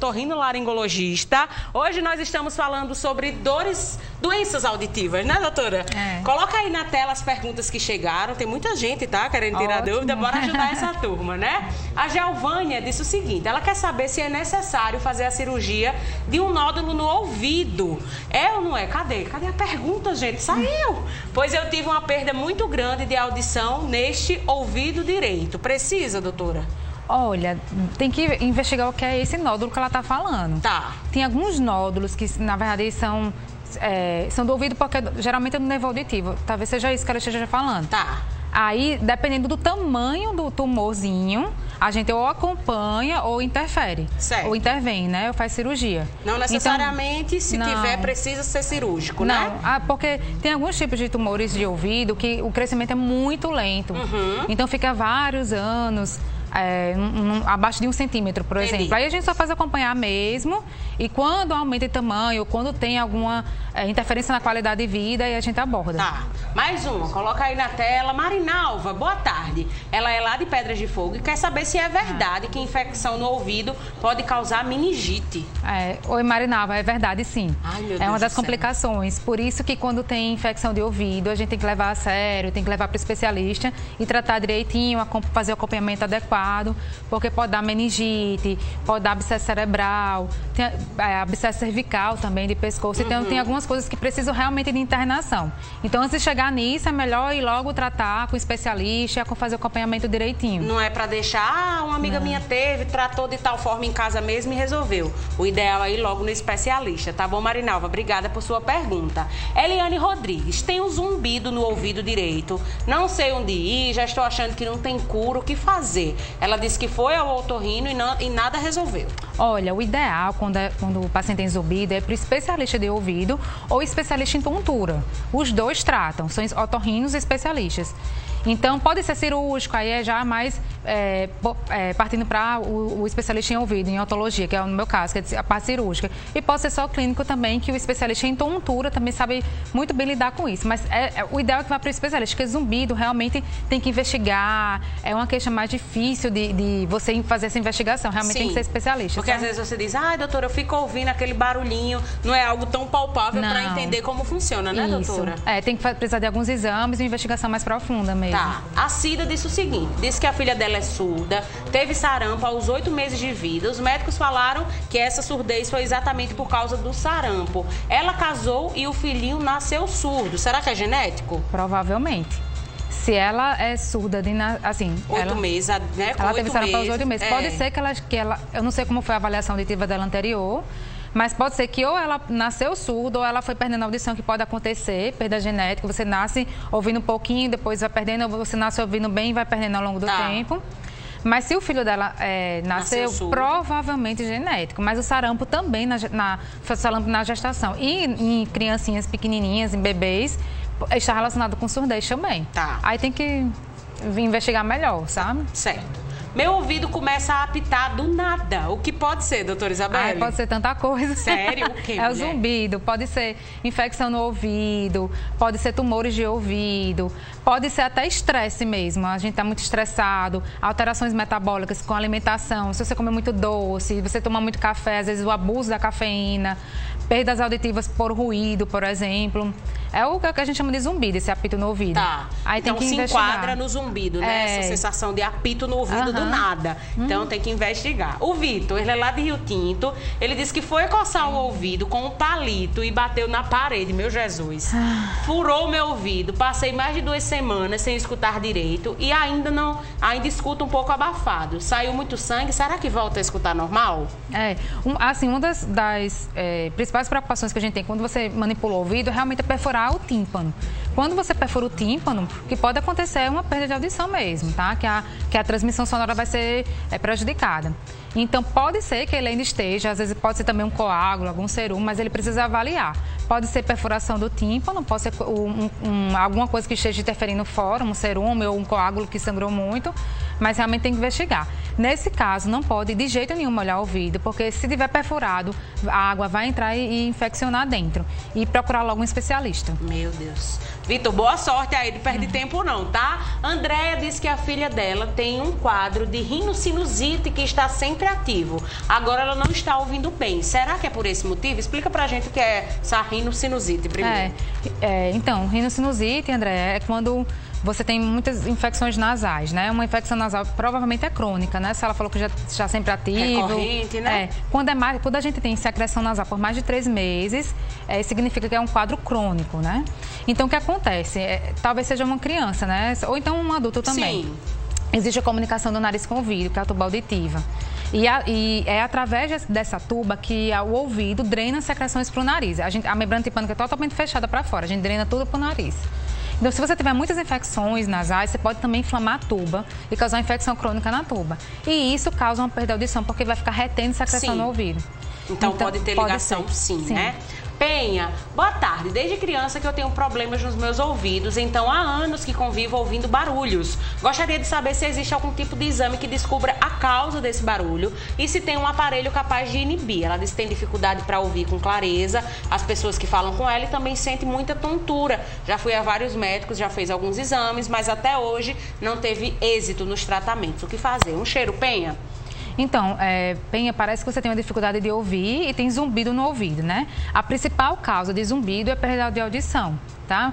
otorrinolaringologista. Hoje nós estamos falando sobre doenças auditivas, né, doutora? Coloca aí na tela as perguntas que chegaram. Tem muita gente, tá, querendo tirar dúvida. Bora ajudar essa turma, né? A Geovânia disse o seguinte, ela quer saber se é necessário fazer a cirurgia de um nódulo no ouvido. É ou não é? Cadê a pergunta, gente? Saiu! Pois eu tive uma perda muito grande de audição neste ouvido direito. Precisa, doutora? Olha, tem que investigar o que é esse nódulo que ela está falando. Tá. Tem alguns nódulos que, na verdade, são do ouvido porque geralmente é do nervo auditivo. Talvez seja isso que ela esteja falando. Tá. Aí, dependendo do tamanho do tumorzinho, a gente ou acompanha ou interfere. Certo. Ou intervém, né? Ou faz cirurgia. Não necessariamente, se tiver, precisa ser cirúrgico, né? Não, porque tem alguns tipos de tumores de ouvido que o crescimento é muito lento. Então, fica vários anos... abaixo de 1 centímetro, por exemplo. Aí a gente só faz acompanhar mesmo e quando aumenta de tamanho, ou quando tem alguma interferência na qualidade de vida, aí a gente aborda. Tá. Mais uma, coloca aí na tela. Marinalva, boa tarde. Ela é lá de Pedras de Fogo e quer saber se é verdade que infecção no ouvido pode causar meningite. Oi, Marinalva, é verdade sim. Ai, meu Deus, é uma das complicações. Por isso que quando tem infecção de ouvido, a gente tem que levar a sério, tem que levar para o especialista e tratar direitinho, fazer o acompanhamento adequado, porque pode dar meningite, pode dar abscesso cerebral, tem abscesso cervical também, de pescoço. Então, tem algumas coisas que precisam realmente de internação. Então, antes de chegar nisso, é melhor ir logo tratar com o especialista, fazer o acompanhamento direitinho. Não é para deixar, uma amiga minha teve, tratou de tal forma em casa mesmo e resolveu. O ideal é ir logo no especialista, tá bom, Marinalva? Obrigada por sua pergunta. Eliane Rodrigues, tem um zumbido no ouvido direito, não sei onde ir, já estou achando que não tem cura, o que fazer? Ela disse que foi ao otorrino e nada resolveu. Olha, o ideal quando o paciente tem zumbido é para o especialista de ouvido ou especialista em tontura. Os dois tratam, são otorrinos e especialistas. Então, pode ser cirúrgico, aí é já mais partindo para o especialista em ouvido, em otologia, que é no meu caso, que é a parte cirúrgica. E pode ser só clínico também, que o especialista em tontura também sabe muito bem lidar com isso. Mas o ideal é que vá para o especialista, porque zumbido realmente tem que investigar, é uma queixa mais difícil de você fazer essa investigação, realmente tem que ser especialista. Porque às vezes você diz, doutora, eu fico ouvindo aquele barulhinho, não é algo tão palpável para entender como funciona, né, doutora? Tem que precisar de alguns exames e uma investigação mais profunda mesmo. Tá. A Cida disse o seguinte, disse que a filha dela é surda, teve sarampo aos 8 meses de vida. Os médicos falaram que essa surdez foi exatamente por causa do sarampo. Ela casou e o filhinho nasceu surdo. Será que é genético? Provavelmente. Se ela é surda de 8 meses, né? Ela teve sarampo aos 8 meses. Pode ser que ela... Eu não sei como foi a avaliação auditiva dela anterior, mas pode ser que ou ela nasceu surda ou ela foi perdendo a audição, que pode acontecer, perda genética. Você nasce ouvindo um pouquinho, depois vai perdendo, ou você nasce ouvindo bem e vai perdendo ao longo do tempo. Mas se o filho dela nasceu provavelmente genético. Mas o sarampo também, sarampo na gestação. E em criancinhas pequenininhas, em bebês, está relacionado com surdez também. Tá. Aí tem que investigar melhor, sabe? Certo. Meu ouvido começa a apitar do nada. O que pode ser, doutora Isabelle? Pode ser tanta coisa. Sério? O quê, o zumbido, pode ser infecção no ouvido, pode ser tumores de ouvido, pode ser até estresse mesmo. A gente está muito estressado, alterações metabólicas com alimentação, se você comer muito doce, você tomar muito café, às vezes o abuso da cafeína, perdas auditivas por ruído, por exemplo. É o que a gente chama de zumbido, esse apito no ouvido. Tá. Aí então tem que investigar. Enquadra no zumbido, né? Essa sensação de apito no ouvido do nada. Então tem que investigar. O Vitor, ele é lá de Rio Tinto, ele disse que foi coçar o ouvido com um palito e bateu na parede, meu Jesus. Furou meu ouvido, passei mais de 2 semanas sem escutar direito e ainda escuto um pouco abafado. Saiu muito sangue, será que volta a escutar normal? Uma das principais preocupações que a gente tem quando você manipula o ouvido é realmente perfurar o tímpano. Quando você perfura o tímpano, o que pode acontecer é uma perda de audição mesmo, tá? Que a transmissão sonora vai ser prejudicada. Então, pode ser que ele ainda esteja, às vezes pode ser também um coágulo, algum cerume, mas ele precisa avaliar. Pode ser perfuração do tímpano, pode ser alguma coisa que esteja interferindo fora, um cerume ou um coágulo que sangrou muito, mas realmente tem que investigar. Nesse caso, não pode de jeito nenhum molhar o ouvido, porque se tiver perfurado, a água vai entrar e infeccionar dentro. E procurar logo um especialista. Meu Deus. Vitor, boa sorte aí, não perde tempo não, tá? Andréia disse que a filha dela tem um quadro de rinocinusite que está sempre ativo. Agora ela não está ouvindo bem. Será que é por esse motivo? Explica pra gente o que é essa rinocinusite primeiro. Então, rinocinusite, Andréia, é quando você tem muitas infecções nasais, né? Uma infecção nasal provavelmente é crônica, né? Se ela falou que já está sempre ativo. Recorrente, né? Quando a gente tem secreção nasal por mais de 3 meses, significa que é um quadro crônico, né? Então, o que acontece? Talvez seja uma criança, né? Ou então um adulto também. Sim. Existe a comunicação do nariz com o ouvido, que é a tuba auditiva. E é através dessa tuba que o ouvido drena secreções para o nariz. A membrana timpânica é totalmente fechada para fora, a gente drena tudo para o nariz. Então, se você tiver muitas infecções nasais, você pode também inflamar a tuba e causar uma infecção crônica na tuba. E isso causa uma perda de audição, porque vai ficar retendo secreção no ouvido. Então pode ter ligação, sim, né? Penha, boa tarde. Desde criança que eu tenho problemas nos meus ouvidos, então há anos que convivo ouvindo barulhos. Gostaria de saber se existe algum tipo de exame que descubra a causa desse barulho e se tem um aparelho capaz de inibir. Ela diz que tem dificuldade para ouvir com clareza, as pessoas que falam com ela e também sente muita tontura. Já fui a vários médicos, já fez alguns exames, mas até hoje não teve êxito nos tratamentos. O que fazer? Um cheiro, Penha? Então, Penha, parece que você tem uma dificuldade de ouvir e tem zumbido no ouvido, né? A principal causa de zumbido é perda de audição, tá?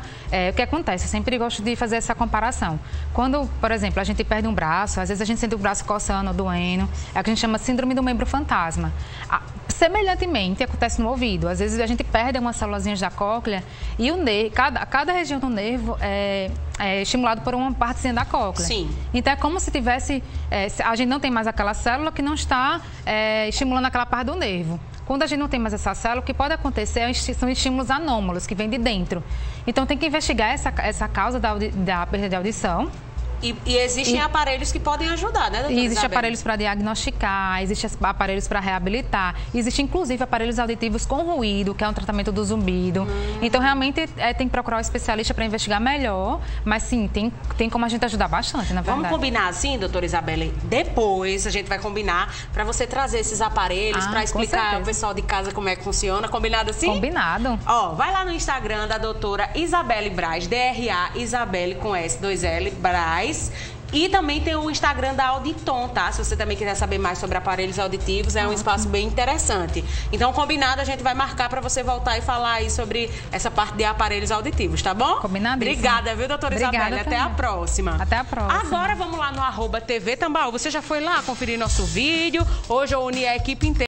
O que acontece? Eu sempre gosto de fazer essa comparação. Quando, por exemplo, a gente perde um braço, às vezes a gente sente o braço coçando, doendo, é o que a gente chama de síndrome do membro fantasma. Semelhantemente, acontece no ouvido. Às vezes a gente perde umas célulazinhas da cóclea e cada região do nervo é estimulado por uma partezinha da cóclea. Sim. Então é como se tivesse, a gente não tem mais aquela célula que não está estimulando aquela parte do nervo. Quando a gente não tem mais essa célula, o que pode acontecer são estímulos anômalos que vêm de dentro. Então tem que investigar essa causa da perda de audição. E existem aparelhos que podem ajudar, né, doutora? Existem aparelhos para diagnosticar, existem aparelhos para reabilitar, existem inclusive aparelhos auditivos com ruído, que é um tratamento do zumbido. Então, realmente, tem que procurar um especialista para investigar melhor, mas sim, tem como a gente ajudar bastante, na verdade. Vamos combinar assim, doutora Isabelle? Depois a gente vai combinar para você trazer esses aparelhos para explicar ao pessoal de casa como é que funciona. Combinado assim? Combinado. Ó, vai lá no Instagram da doutora Isabelle Braz, DRA Isabelle com S2L, Braz. E também tem o Instagram da Auditon, tá? Se você também quiser saber mais sobre aparelhos auditivos, é um espaço bem interessante. Então, combinado, a gente vai marcar para você voltar e falar aí sobre essa parte de aparelhos auditivos, tá bom? Combinado. Obrigada, viu, doutora Isabelle? Até a próxima. Até a próxima. Agora vamos lá no @TV Tambaú. Você já foi lá conferir nosso vídeo? Hoje eu uni a equipe inteira.